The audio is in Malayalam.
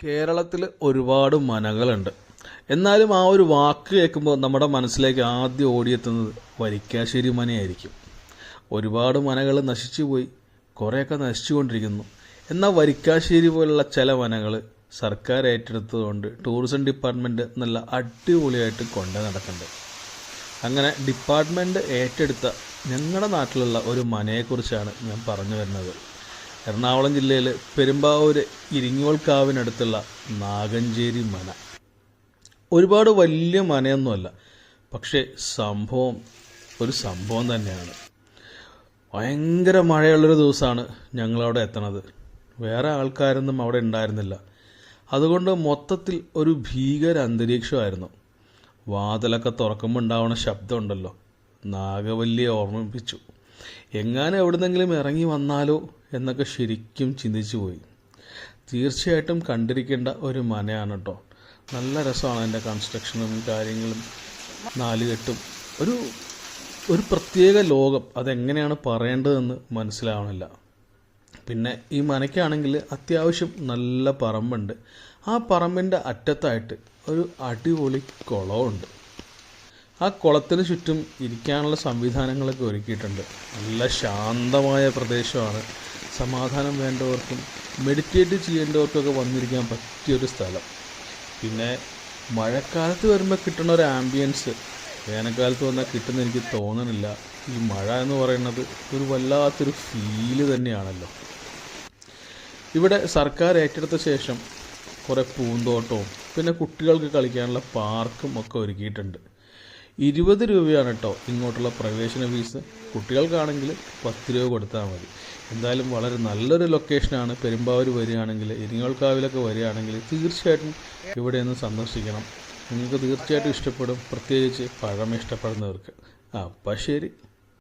കേരളത്തിൽ ഒരുപാട് മനകളുണ്ട്. എന്നാലും ആ ഒരു വാക്ക് കേൾക്കുമ്പോൾ നമ്മുടെ മനസ്സിലേക്ക് ആദ്യം ഓടിയെത്തുന്നത് വരിക്കാശ്ശേരി മനയായിരിക്കും. ഒരുപാട് മനകൾ നശിച്ചുപോയി, കുറേയൊക്കെ നശിച്ചുകൊണ്ടിരിക്കുന്നു. എന്നാൽ വരിക്കാശ്ശേരി പോലുള്ള ചില മനകൾ സർക്കാർ ഏറ്റെടുത്തതുകൊണ്ട് ടൂറിസം ഡിപ്പാർട്ട്മെൻറ്റ് നല്ല അടിപൊളിയായിട്ട് കൊണ്ടു നടക്കുന്നുണ്ട്. അങ്ങനെ ഡിപ്പാർട്ട്മെൻറ്റ് ഏറ്റെടുത്ത ഞങ്ങളുടെ നാട്ടിലുള്ള ഒരു മനയെക്കുറിച്ചാണ് ഞാൻ പറഞ്ഞു വരുന്നത്. എറണാകുളം ജില്ലയിൽ പെരുമ്പാവൂർ ഇരിങ്ങോൾക്കാവിനടുത്തുള്ള നാഗഞ്ചേരി മന. ഒരുപാട് വലിയ മനയൊന്നുമല്ല, പക്ഷേ ഒരു സംഭവം തന്നെയാണ്. ഭയങ്കര മഴയുള്ളൊരു ദിവസമാണ് ഞങ്ങളവിടെ എത്തണത്. വേറെ ആൾക്കാരൊന്നും അവിടെ ഉണ്ടായിരുന്നില്ല. അതുകൊണ്ട് മൊത്തത്തിൽ ഒരു ഭീകര അന്തരീക്ഷമായിരുന്നു. വാതിലൊക്കെ തുറക്കുമ്പോൾ ഉണ്ടാവുന്ന ശബ്ദമുണ്ടല്ലോ, നാഗവല്ലിയെ ഓർമ്മിപ്പിച്ചു. എങ്ങാനും എവിടുന്നെങ്കിലും ഇറങ്ങി വന്നാലോ എന്നൊക്കെ ശരിക്കും ചിന്തിച്ചു പോയി. തീർച്ചയായിട്ടും കണ്ടിരിക്കേണ്ട ഒരു മനയാണ് കേട്ടോ. നല്ല രസമാണ് അതിൻ്റെ കൺസ്ട്രക്ഷനും കാര്യങ്ങളും, നാലുകെട്ടും. ഒരു ഒരു പ്രത്യേക ലോകം. അതെങ്ങനെയാണ് പറയേണ്ടതെന്ന് മനസ്സിലാവണില്ല. പിന്നെ ഈ മനയ്ക്കാണെങ്കിൽ അത്യാവശ്യം നല്ല പറമ്പുണ്ട്. ആ പറമ്പിൻ്റെ അറ്റത്തായിട്ട് ഒരു അടിപൊളി കുളമുണ്ട്. ആ കുളത്തിന് ചുറ്റും ഇരിക്കാനുള്ള സംവിധാനങ്ങളൊക്കെ ഒരുക്കിയിട്ടുണ്ട്. നല്ല ശാന്തമായ പ്രദേശമാണ്. സമാധാനം വേണ്ടവർക്കും മെഡിറ്റേറ്റ് ചെയ്യേണ്ടവർക്കൊക്കെ വന്നിരിക്കാൻ പറ്റിയൊരു സ്ഥലം. പിന്നെ മഴക്കാലത്ത് വരുമ്പോൾ കിട്ടുന്ന ഒരു ആംബിയൻസ് വേനൽക്കാലത്ത് വന്നാൽ കിട്ടുന്ന എനിക്ക് തോന്നണില്ല. ഈ മഴ എന്ന് പറയുന്നത് ഒരു വല്ലാത്തൊരു ഫീല് തന്നെയാണല്ലോ. ഇവിടെ സർക്കാർ ഏറ്റെടുത്ത ശേഷം കുറേ പൂന്തോട്ടവും പിന്നെ കുട്ടികൾക്ക് കളിക്കാനുള്ള പാർക്കും ഒക്കെ ഒരുക്കിയിട്ടുണ്ട്. 20 രൂപയാണ് കേട്ടോ ഇങ്ങോട്ടുള്ള പ്രവേശന ഫീസ്. കുട്ടികൾക്കാണെങ്കിൽ 10 രൂപ കൊടുത്താൽ മതി. എന്തായാലും വളരെ നല്ലൊരു ലൊക്കേഷനാണ്. പെരുമ്പാവൂർ വരികയാണെങ്കിൽ, ഇരിങ്ങോൾക്കാവിലൊക്കെ വരികയാണെങ്കിൽ തീർച്ചയായിട്ടും ഇവിടെ ഒന്ന് സന്ദർശിക്കണം. നിങ്ങൾക്ക് തീർച്ചയായിട്ടും ഇഷ്ടപ്പെടും, പ്രത്യേകിച്ച് പഴമ ഇഷ്ടപ്പെടുന്നവർക്ക്. അപ്പം ശരി.